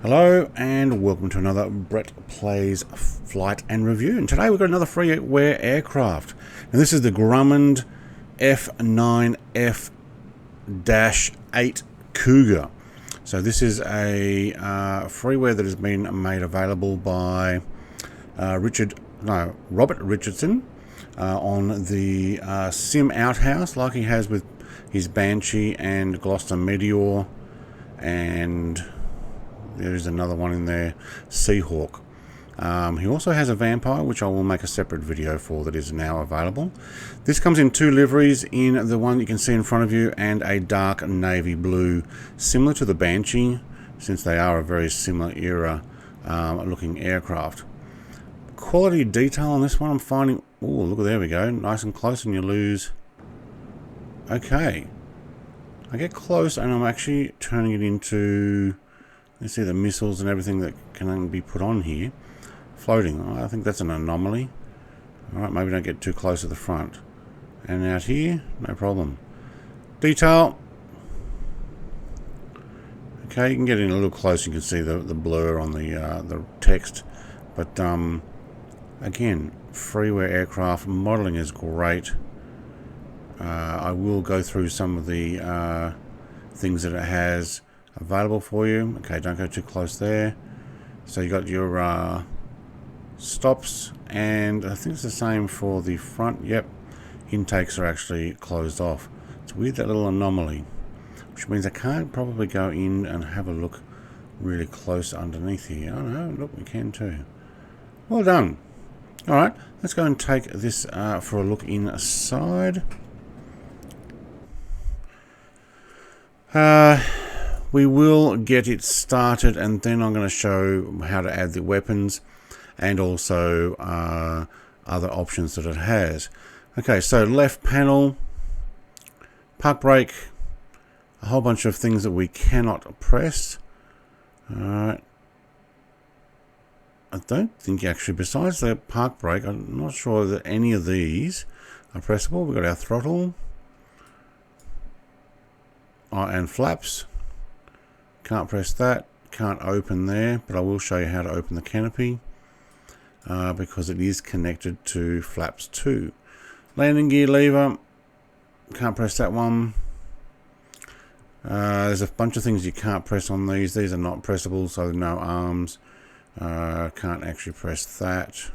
Hello and welcome to another Brett Plays Flight and Review, and today we've got another Freeware aircraft. And this is the Grumman F9F-8 Cougar. So this is a freeware that has been made available by Robert Richardson on the Sim Outhouse, like he has with his Banshee and Gloucester Meteor, and there's another one in there, Seahawk. He also has a Vampire, which I will make a separate video for, that is now available. This comes in two liveries, in the one you can see in front of you and a dark navy blue, similar to the Banshee, since they are a very similar era looking aircraft. Quality detail on this one I'm finding, oh look, there we go, nice and close, and you lose. Okay, I get close and I'm actually turning it into, you see the missiles and everything that can be put on here. Floating. I think that's an anomaly. Alright, maybe don't get too close to the front. And out here, no problem. Detail. Okay, you can get in a little closer, you can see the blur on the text. But again, Freeware aircraft, modelling is great. I will go through some of the things that it has available for you. Okay, don't go too close there. So you got your stops, and I think it's the same for the front. Yep, intakes are actually closed off. It's weird, that little anomaly, which means I can't probably go in and have a look really close underneath here. Oh no, look, we can too. Well done. Alright, let's go and take this for a look inside. We will get it started, and then I'm going to show how to add the weapons and also other options that it has. Okay, so left panel, park brake, a whole bunch of things that we cannot press. Alright, I don't think actually, besides the park brake, I'm not sure that any of these are pressable. We've got our throttle and flaps. Can't press that, can't open there, but I will show you how to open the canopy because it is connected to flaps too. Landing gear lever, can't press that one. There's a bunch of things you can't press on these. These are not pressable, so no arms. Can't actually press that.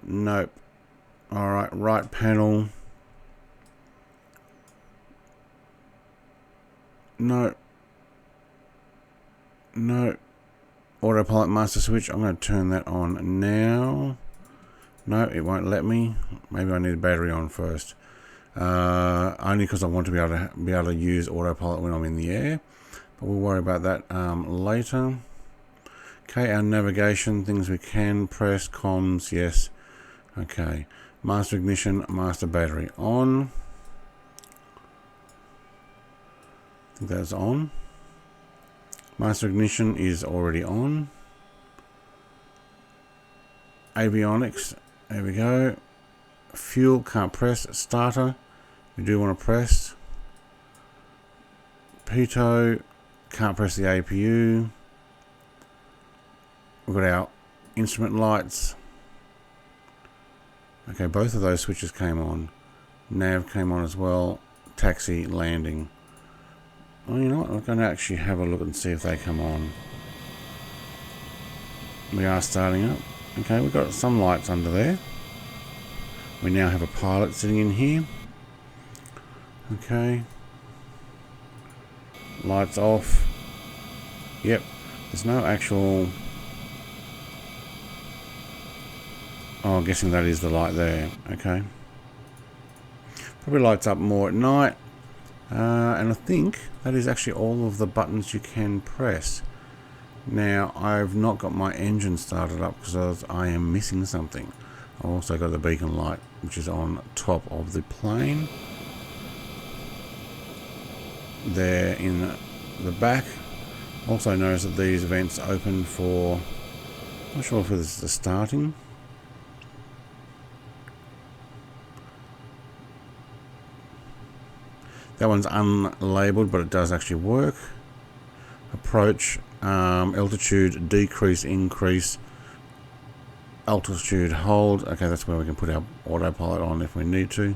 Nope. Alright, right panel. No. No. Autopilot master switch. I'm going to turn that on now. No, it won't let me. Maybe I need a battery on first. Only because I want to be able to use autopilot when I'm in the air. But we'll worry about that later. Okay, our navigation, things we can press, comms, yes. Okay, master ignition, master battery on. I think that's on. Master ignition is already on. Avionics, there we go. Fuel, can't press. Starter, we do want to press. Pitot, can't press the APU. We've got our instrument lights. Okay, both of those switches came on. Nav came on as well. Taxi, landing. Well, you know what, I'm going to actually have a look and see if they come on. We are starting up. Okay, we've got some lights under there. We now have a pilot sitting in here. Okay. Lights off. Yep, there's no actual... Oh, I'm guessing that is the light there. Okay. Probably lights up more at night. And I think that is actually all of the buttons you can press. Now, I've not got my engine started up because I am missing something. I've also got the beacon light, which is on top of the plane. There in the back. Also notice that these vents open for... I'm not sure if it's the starting. That one's unlabeled, but it does actually work. Approach, altitude decrease, increase, altitude hold. Okay, that's where we can put our autopilot on if we need to.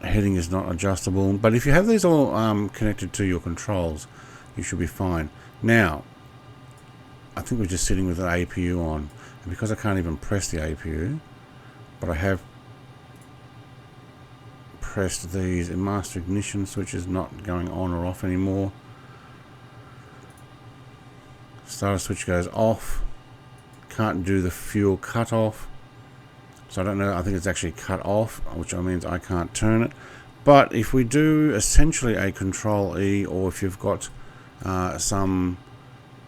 Heading is not adjustable, but if you have these all connected to your controls, you should be fine. Now, I think we're just sitting with an APU on, and because I can't even press the APU, but I have pressed these master ignition switches, not going on or off anymore. Starter switch goes off. Can't do the fuel cut off, so I don't know. I think it's actually cut off, which means I can't turn it. But if we do essentially a Control E, or if you've got some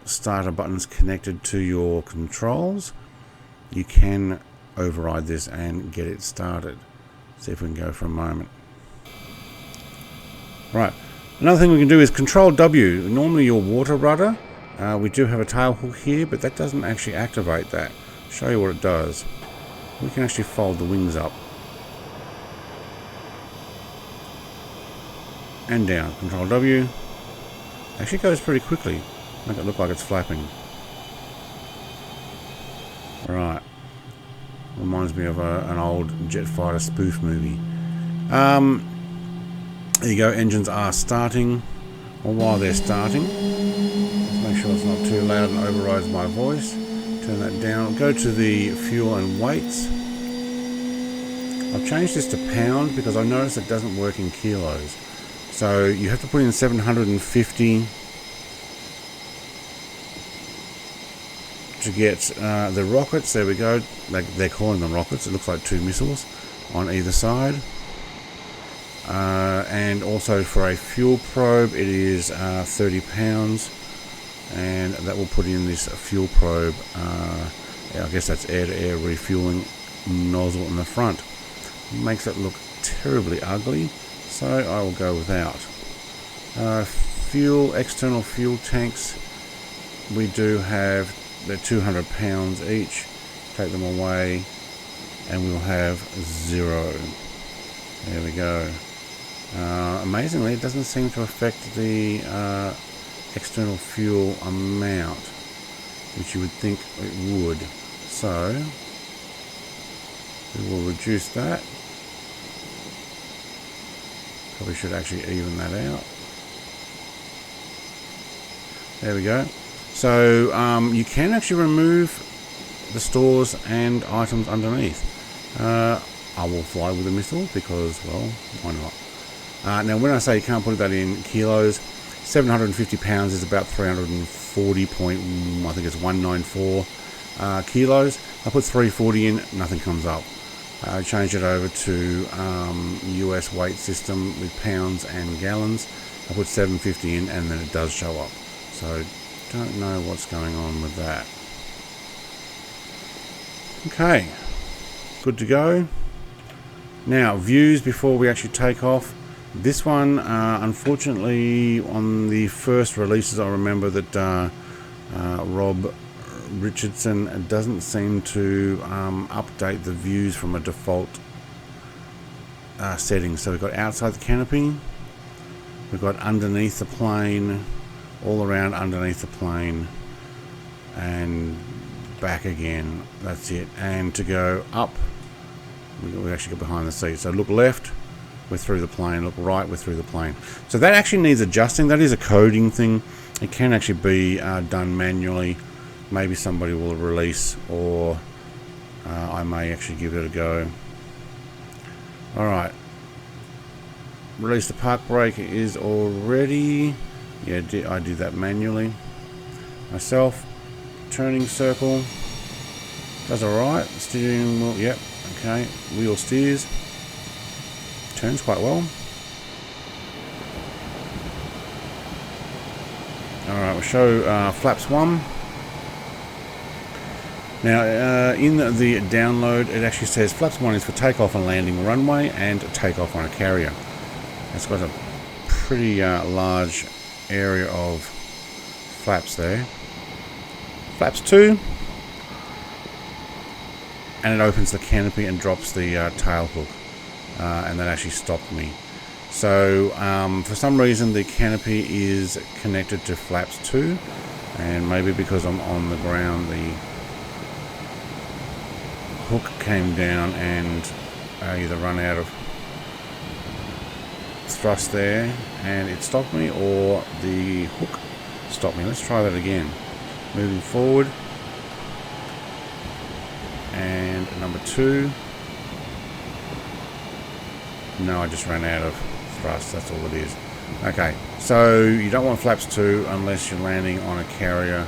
starter buttons connected to your controls, you can override this and get it started. See if we can go for a moment. Right, another thing we can do is Control W. Normally your water rudder, we do have a tail hook here, but that doesn't actually activate that. I'll show you what it does. We can actually fold the wings up and down. Control W. Actually goes pretty quickly. Make it look like it's flapping. Right. Reminds me of an old jet fighter spoof movie. There you go. Engines are starting. Or while they're starting, let's make sure it's not too loud and overrides my voice. Turn that down. Go to the fuel and weights. I've changed this to pound because I noticed it doesn't work in kilos. So you have to put in 750 to get the rockets. There we go. They're calling them rockets. It looks like 2 missiles on either side. And also for a fuel probe, it is 30 pounds. And that will put in this fuel probe. I guess that's air-to-air refueling nozzle in the front. Makes it look terribly ugly, so I will go without. Fuel, external fuel tanks, we do have, they're 200 pounds each. Take them away and we'll have 0. There we go. Amazingly, it doesn't seem to affect the external fuel amount, which you would think it would. So we will reduce that. Probably should actually even that out. There we go. So you can actually remove the stores and items underneath. I will fly with a missile because, well, why not? Now, when I say you can't put that in kilos, 750 pounds is about 340 point, I think it's 194 kilos. I put 340 in, nothing comes up. I changed it over to US weight system with pounds and gallons. I put 750 in and then it does show up. So don't know what's going on with that. Okay, good to go. Now views before we actually take off. This one, unfortunately, on the first releases, I remember that Rob Richardson doesn't seem to update the views from a default setting. So we've got outside the canopy, we've got underneath the plane, all around underneath the plane, and back again. That's it. And to go up, we actually go behind the seat. So look left, we're through the plane. Look right, we're through the plane. So that actually needs adjusting. That is a coding thing. It can actually be done manually. Maybe somebody will release, or I may actually give it a go. Alright. Release the park brake is already. Yeah, I did that manually myself. Turning circle does alright. Steering wheel, yep, okay. Wheel steers. Turns quite well. Alright, we'll show flaps 1. Now, in the download, it actually says flaps 1 is for takeoff and landing runway and takeoff on a carrier. It's got a pretty large area of flaps there. Flaps 2, and it opens the canopy and drops the tail hook, and that actually stopped me. So for some reason the canopy is connected to flaps 2, and maybe because I'm on the ground the hook came down and I either run out of thrust there and it stopped me, or the hook stopped me. Let's try that again. Moving forward, and number 2. No, I just ran out of thrust, that's all it is. Okay, so you don't want flaps 2 unless you're landing on a carrier.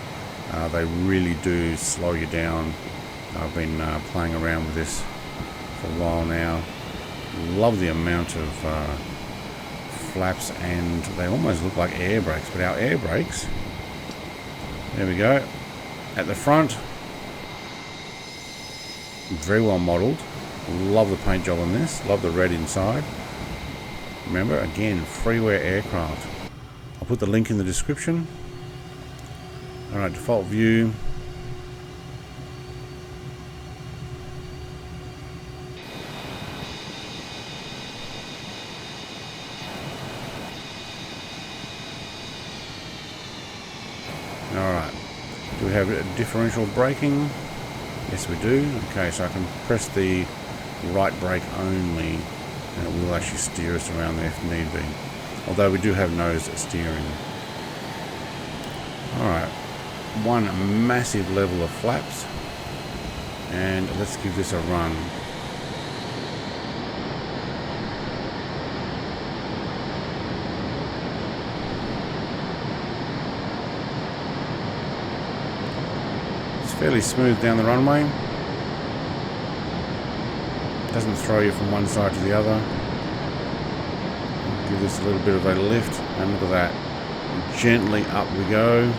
They really do slow you down. I've been playing around with this for a while now. Love the amount of flaps, and they almost look like air brakes, but our air brakes, there we go, at the front, very well modelled. Love the paint job on this, love the red inside. Remember, again, Freeware aircraft. I'll put the link in the description. Alright, default view. Alright, do we have a differential braking? Yes, we do. Okay, so I can press the right brake only and it will actually steer us around there if need be. Although we do have nose steering. Alright, one massive level of flaps, and let's give this a run. Fairly smooth down the runway. Doesn't throw you from one side to the other. Give this a little bit of a lift, and look at that. Gently up we go.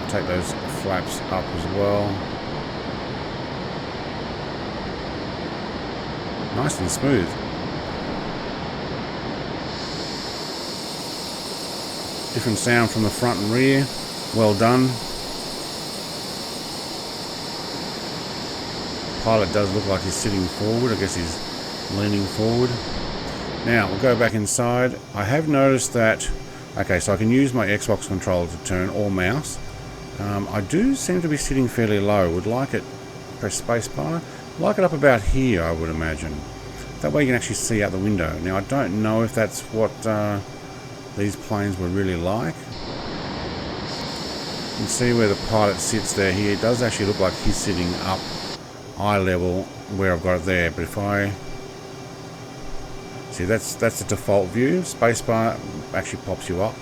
Take those flaps up as well. Nice and smooth. Different sound from the front and rear. Well done. Pilot does look like he's sitting forward. I guess he's leaning forward. Now we'll go back inside. I have noticed that, okay, so I can use my Xbox controller to turn, or mouse. I do seem to be sitting fairly low. Would like it, press spacebar, like it up about here, I would imagine. That way you can actually see out the window. Now I don't know if that's what these planes were really like. You can see where the pilot sits there. Here it does actually look like he's sitting up eye level where I've got it there. But if I see, that's the default view. Spacebar actually pops you up.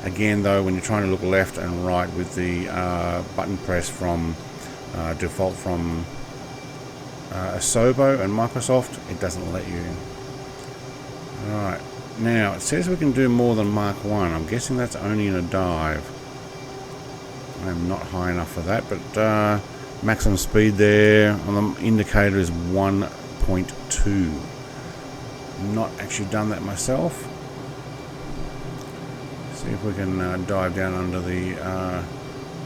Again though, when you're trying to look left and right with the button press from default from Asobo and Microsoft, it doesn't let you. Alright. Now, it says we can do more than Mark 1. I'm guessing that's only in a dive. I'm not high enough for that, but maximum speed there on the indicator is 1.2. Not actually done that myself. See if we can dive down under the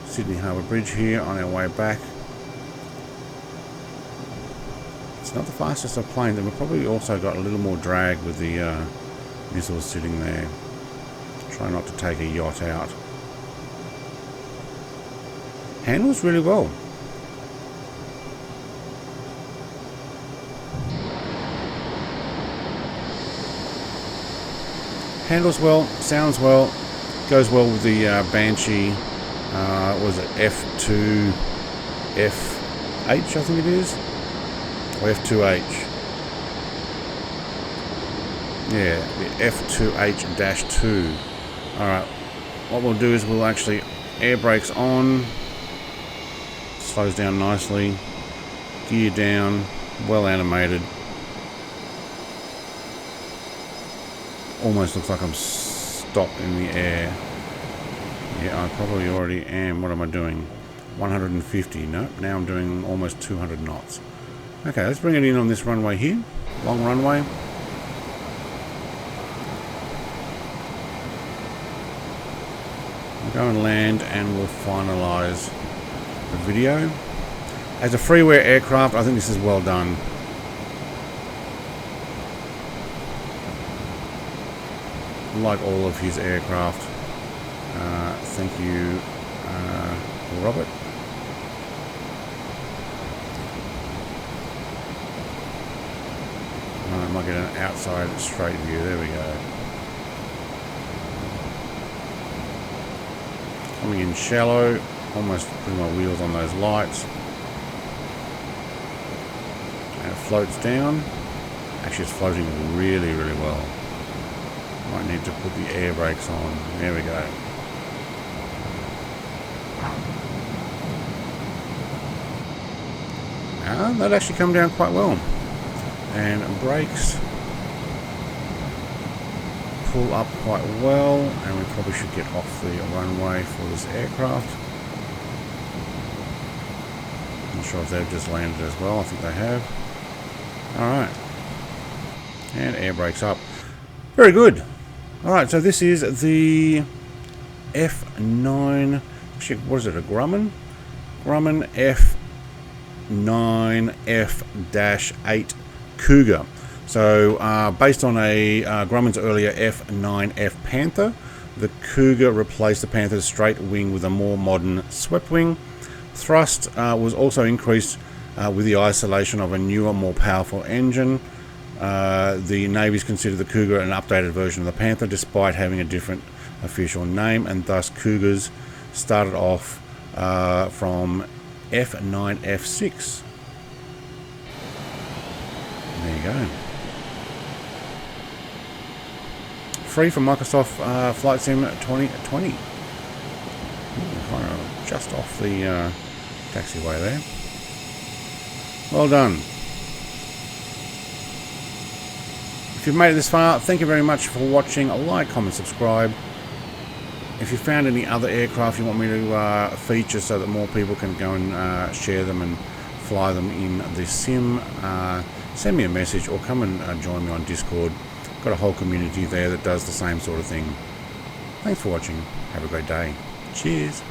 Sydney Harbour Bridge here on our way back. It's not the fastest of planes, and we've probably also got a little more drag with the missiles sitting there. Try not to take a yacht out. Handles really well. Handles well, sounds well, goes well with the Banshee. Was it F2F8? I think it is, or F2H. Yeah, the F2H-2. Alright, what we'll do is we'll actually air brakes on, slows down nicely, gear down, well animated. Almost looks like I'm stopped in the air. Yeah, I probably already am. What am I doing? 150. Nope, now I'm doing almost 200 knots. Okay, let's bring it in on this runway here. Long runway. We'll go and land and we'll finalize the video. As a Freeware aircraft, I think this is well done. like all of his aircraft. Thank you, Robert. I might get an outside straight view. There we go. Coming in shallow, almost putting my wheels on those lights. And it floats down. Actually, it's floating really, really well. Might need to put the air brakes on. There we go. That actually come down quite well. And brakes pull up quite well, and we probably should get off the runway for this aircraft. Not sure if they've just landed as well. I think they have. Alright. And air brakes up. Very good. Alright, so this is the F9... Actually, what is it, a Grumman? Grumman F9F-8 Cougar. So, based on a Grumman's earlier F9F Panther, the Cougar replaced the Panther's straight wing with a more modern swept wing. Thrust was also increased with the isolation of a newer, more powerful engine. The Navy's considered the Cougar an updated version of the Panther, despite having a different official name, and thus Cougars started off from F9F6. There you go. Free from Microsoft Flight Sim 2020. Just off the taxiway there. Well done. If you've made it this far, thank you very much for watching. Like, comment, subscribe. If you found any other aircraft you want me to feature so that more people can go and share them and fly them in the sim, send me a message or come and join me on Discord. Got a whole community there that does the same sort of thing. Thanks for watching. Have a great day. Cheers.